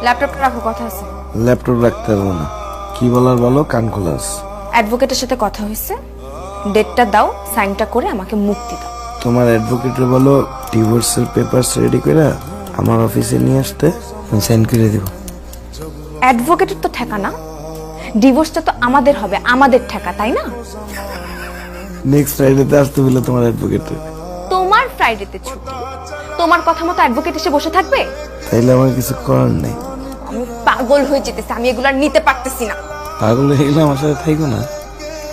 ল্যাপটপটা রাখো, কথা আছে। ল্যাপটপ রাখতে পারবো না। কি বলার বলো, কান খোলাস। অ্যাডভোকেটের সাথে কথা হয়েছে, ডেটটা দাও, সাইনটা করে আমাকে মুক্তি দাও। তোমার অ্যাডভোকেটে বলো ডিভোর্সের পেপারস রেডি করে আমার অফিসে নিয়ে আসতে, আমি সাইন করে দেব। অ্যাডভোকেটের তো ঠেকা না, ডিভোর্সটা তো আমাদের হবে, আমাদের ঠেকা, তাই না? নেক্সট ফ্রাইডেতে আসতে বলে তোমার অ্যাডভোকেটে। তোমার ফ্রাইডেতে ছুটি, তোমার কথা মতো অ্যাডভোকেট এসে বসে থাকবে? তাইলে আমার কিছু করার নেই। আমি পাগল হয়ে যেতেছি, আমি এগুলো আর নিতে পারতেছি না। পাগল হয়ে গেলে আমার সাথে থাকো না।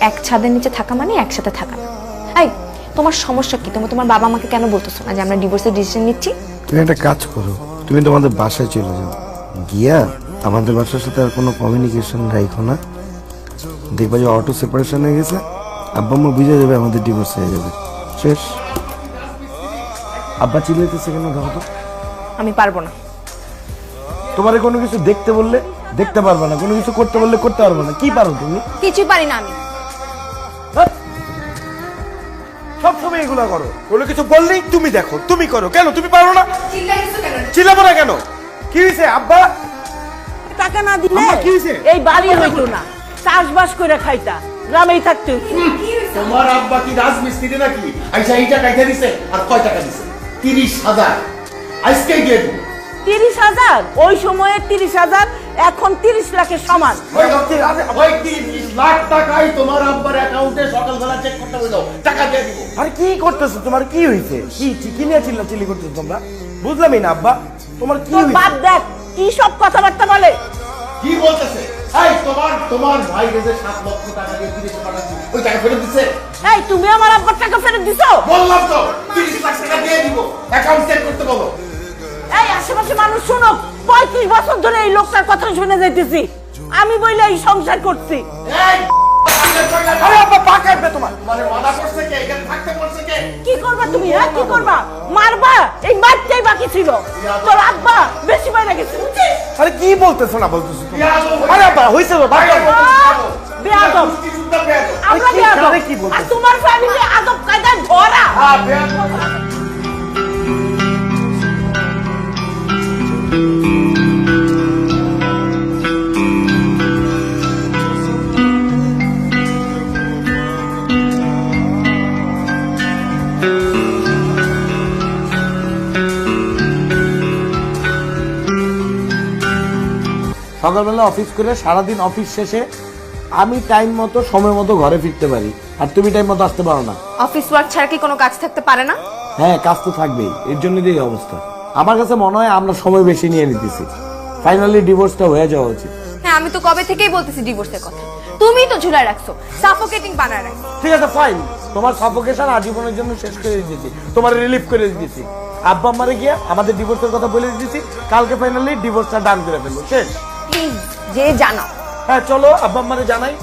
এক ছাদের নিচে থাকা মানে একসাথে থাকা না। এই, তোমার সমস্যা কি? তোমার বাবা আমাকে কেন বলতেছো না যে আমরা ডিভোর্সের ডিসিশন নিচ্ছি? তুমি একটা কাজ করো, তুমি তোমাদের বাসায় চলে যাও, গিয়া আমাদের বাসার সাথে আর কোনো কমিউনিকেশন রাখো না। দেখবা যে অটো সেপারেশন হয়ে গেছে, আব্বা আম্মা বুঝে যাবে আমাদের ডিভোর্স হয়ে যাবে, শেষ। আব্বা চিল্লাইতেছে কেন দেখো তো? আমি পারবো না। তোমার কোনো কিছু দেখতে বললে দেখতে পারবে না, কোনো কিছু করতে বললে করতে পারবে না। কি পারো তুমি? কিছুই পারি না আমি। সব সময় এগুলা করো, কোনো কিছু বললেই তুমি দেখো, তুমি করো, কেন তুমি পারো না? চিল্লাবো না কেন? কি হয়েছে আব্বা? টাকা না দিলে আম্মা, কি হয়েছে? এই বাড়ি হইতো না, চাষবাস করে খাইতা, গ্রামেই থাকতে হইতো। তোমার আব্বা কি রাজমিস্ত্রি নাকি? আইসা এইটা কাইটা দিছে আর কয় টাকা দিছে? 30,000। আজকেই দিয়ে দেবো। 30,000? ওই সময়ে 30,000 এখন 30 লাখের সমান। ওই 30 লাখ টাকাই তোমার আব্বার অ্যাকাউন্টে সকালবেলা চেক করতে হইলো, টাকা দিয়ে দিব। আরে কি করতেছো? তোমার কি হয়েছে? কি নিয়ে চিল্লাচিল্লি করতেছো তোমরা? বুঝলামই না আব্বা, তোমার কি তোর হয়েছে? বাপ দেখ কি সব কথাবার্তা বলে। কি বলতেছে? এই তোমার ভাই যে 7 লক্ষ টাকা দিয়ে 30 পাঠাচ্ছি, ওই টাকা ফেরত দিছে? এই তুমি আমার আব্বার টাকা ফেরত দিছো? বললাম তো 30 লাখ টাকা দিয়ে দিব, অ্যাকাউন্ট চেক করতে বলো। এই আশেপাশে মানুষ শুনো, 35 বছর ধরে এই লোকটার কথা শুনে যাইতেছি, আমি বইলে এই সংসার করছি। এই আরে আব্বা পা কাটবে তোমার। মানে মানা করছে কে? এখানে থাকতে বলছে কে? কি করবা তুমি? হ্যাঁ কি করবা? মারবা? এই মারতেই বাকি ছিল। তোর আব্বা বেশি বাইরে গেছে, বুঝছিস? আরে কি বলতেছো না বলতেছো তুমি? বিয়াদব। আরে আব্বা হইছে তো, ভাই বেয়াদব। আমরা কি বেয়াদব। কারে কি বলতেছ? আর তোমার ফ্যামিলি আদব কায়দায় ভরা। সকালবেলা অফিস করে সারাদিন অফিস শেষে আমি টাইম মতো সময় মতো ঘরে ফিরতে পারি, আর তুমি টাইম মতো আসতে পারো না। অফিস ওয়ার্ক ছাড়া কি কোনো কাজ থাকতে পারে না? হ্যাঁ, কাজ তো থাকবেই, এর জন্য এই অবস্থা। আমার কাছে মনে হয় আমরা সময় বেশি নিয়ে নিতেছি, ফাইনালি ডিভোর্সটা হয়ে যাওয়া উচিত। হ্যাঁ, আমি তো কবে থেকেই বলতেছি ডিভোর্সের কথা, তুমি তো ঝুলায় রাখছো, সাফোকেটিং বানায় রাখছো। ঠিক আছে ফাইন, তোমার সাফোকেশন আজীবনের জন্য শেষ করে দিয়েছি, তোমার রিলিফ করে দিয়েছি। আব্বা আম্মারে গিয়ে আমাদের ডিভোর্সের কথা বলে দিয়েছি, কালকে ফাইনালি ডিভোর্সটা ডান করে ফেলবো, শেষ। প্লিজ যে জানাও। হ্যাঁ চলো আব্বা আম্মারে জানাই।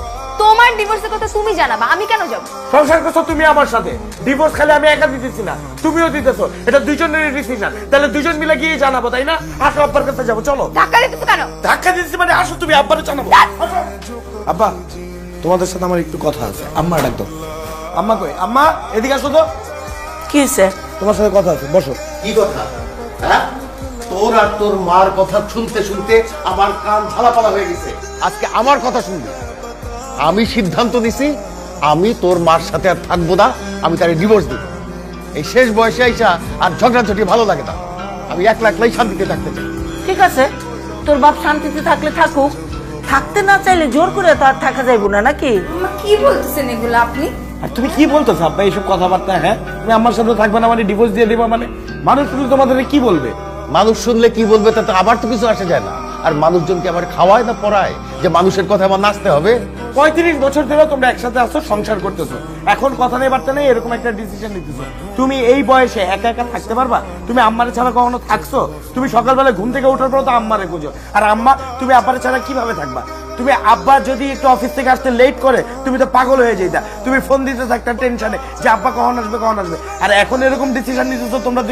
তোমার ডিভোর্সের কথা তুমি জানাবা, আমি কেন যাব? সংসার করছো তুমি আমার সাথে, ডিভোর্স খালি আমি একা দিতেছি না, তুমিও দিতেছো, এটা দুইজনের ডিসিশন, তাহলে দুইজন মিলে গিয়ে জানাবো, তাই না? আসো আব্বার কাছে যাবো, চলো। ধাক্কা দিতেছো কেন? ধাক্কা দিতেছি মানে আসো, তুমি আব্বারে জানাবো। আব্বা তোমাদের সাথে আমার একটু কথা আছে, আম্মা ডাক দাও। আম্মা কই? আম্মা এদিকে আসো তো, কি হয়েছে? তোমার সাথে কথা আছে, বসো। কি কথা? হ্যাঁ, তোর আর তোর মার কথা শুনতে শুনতে আমার কান ঝালাপালা হয়ে গেছে। আজকে আমার কথা শুনবি। আমি সিদ্ধান্ত নিছি, আমি তোর মার সাথে আর থাকবো না, আমি তারে ডিভোর্স দিব। এই শেষ বয়সে আইসা আর ঝগড়াঝাটি ভালো লাগে না, আমি একলা একলাই শান্তিতে থাকতে চাই। ঠিক আছে, তোর বাপ শান্তিতে থাকলে থাকুক, থাকতে না চাইলে জোর করে তো আর থাকা যাইব না, নাকি? কি বলতেছেন এগুলো আপনি? আর তুমি কি বলতেছো আব্বা এইসব কথাবার্তা? হ্যাঁ, তুমি আমার সাথে থাকবে না মানে ডিভোর্স দিয়ে দিবা মানে? মানুষ শুধু তোমাদের কি বলবে? মানুষ শুনলে কি বলবে তাতে আবার তো কিছু আসে যায় না। আর মানুষজনকে আমার খাওয়ায় না পড়ায় যে মানুষের কথা আমার নাচতে হবে? 35 বছর ধরে তোমরা একসাথে আসছো, সংসার করতেছো, এখন কথা নেই বার্তা নেই, এরকম একটা ডিসিশন নিতেছো। তুমি এই বয়সে একা একা থাকতে পারবা? তুমি আম্মারে ছাড়া কখনো থাকছো? তুমি সকালবেলা ঘুম থেকে ওঠার পর তো আম্মারে খুঁজো, আর আম্মা তুমি আব্বারে ছাড়া কিভাবে থাকবা? তুমি আব্বা যদি একটু অফিস থেকে আসতে লেট করে তুমি তো পাগল হয়ে যেতা, তুমি ফোন দিতে থাকতে টেনশনে যে আব্বা কখন আসবে কখন আসবে, আর এখন এরকম ডিসিশন নিতেছো তোমরা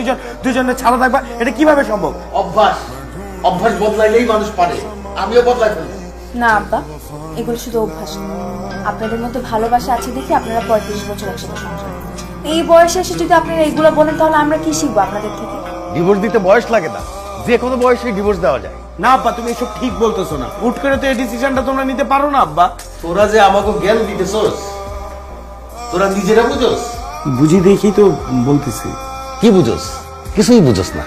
দুজনে ছাড়া থাকবা, এটা কিভাবে সম্ভব? অভ্যাস অভ্যাস বদলাইলেই মানুষ পারে, আমিও বদলাই ফেলবো। না আব্বা, এগুলো শুধু অভ্যাস না। আপনাদের মধ্যে ভালোবাসা আছে দেখে আপনারা 35 বছর একসাথে সংসার করছেন। এই বয়সে এসে যদি আপনারা এইগুলো বলেন তাহলে আমরা কি শিখবো আপনাদের থেকে? ডিভোর্স দিতে বয়স লাগে না, যে কোনো বয়সে ডিভোর্স দেওয়া যায়। না আব্বা, তুমি এসব ঠিক বলতেছো না। হুট করে তো এই ডিসিশনটা তোমরা নিতে পারো না আব্বা। তোরা যে আমাকে জ্ঞান দিতেছস, তোরা নিজেরা বুঝোস? বুঝি দেখি তো বলতেছি। কি বুঝোস? কিছুই বুঝোস না।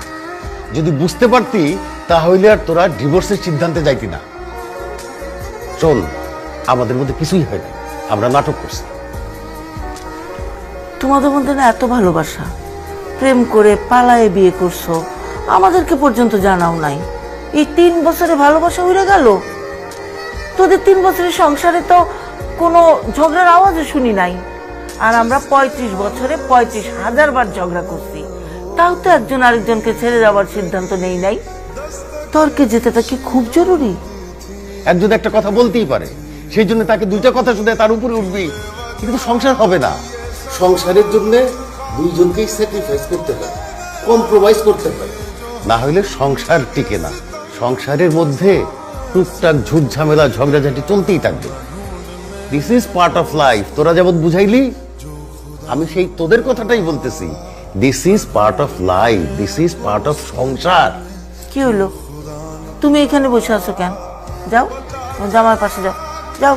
যদি বুঝতে পারতি তাহলে আর তোরা ডিভোর্সের সিদ্ধান্তে যাইতি না। শোন, আমাদের মধ্যে কিছুই হয় না, আমরা নাটক করছি। তোমাদের মধ্যে না এত ভালোবাসা, প্রেম করে পালায়ে বিয়ে করছো, আমাদেরকে পর্যন্ত জানাও নাই। এই 3 বছরে ভালোবাসা উড়ে গেল। তোদের 3 বছরের সংসারে তো কোনো ঝগড়ার আওয়াজও শুনি নাই। আর আমরা 35 বছরে 35,000 বার ঝগড়া করছি, তাও তো একজন আরেকজনকে ছেড়ে যাওয়ার সিদ্ধান্ত নেই নাই। তর্কে যেতেটা কি খুব জরুরি? একজন একটা কথা বলতেই পারে, সেই জন্য তাকে দুইটা কথা শুনে তার উপরে উঠবি, কিন্তু সংসার হবে না। সংসারের জন্য দুইজনকেই স্যাক্রিফাইস করতে হয়, কম্প্রোমাইজ করতে হয়, না হলে সংসার টিকে না। সংসারের মধ্যে টুকটাক ঝুট ঝামেলা ঝগড়াঝাটি চলতেই থাকবে। This is part of life. তোরা যেমন বুঝাইলি, আমি সেই তোদের কথাটাই বলতেছি। This is part of life, this is part of সংসার। কি হলো, তুমি এখানে বসে আছো কেন? যাও, তোমার জামার পাশে যাও, যাও।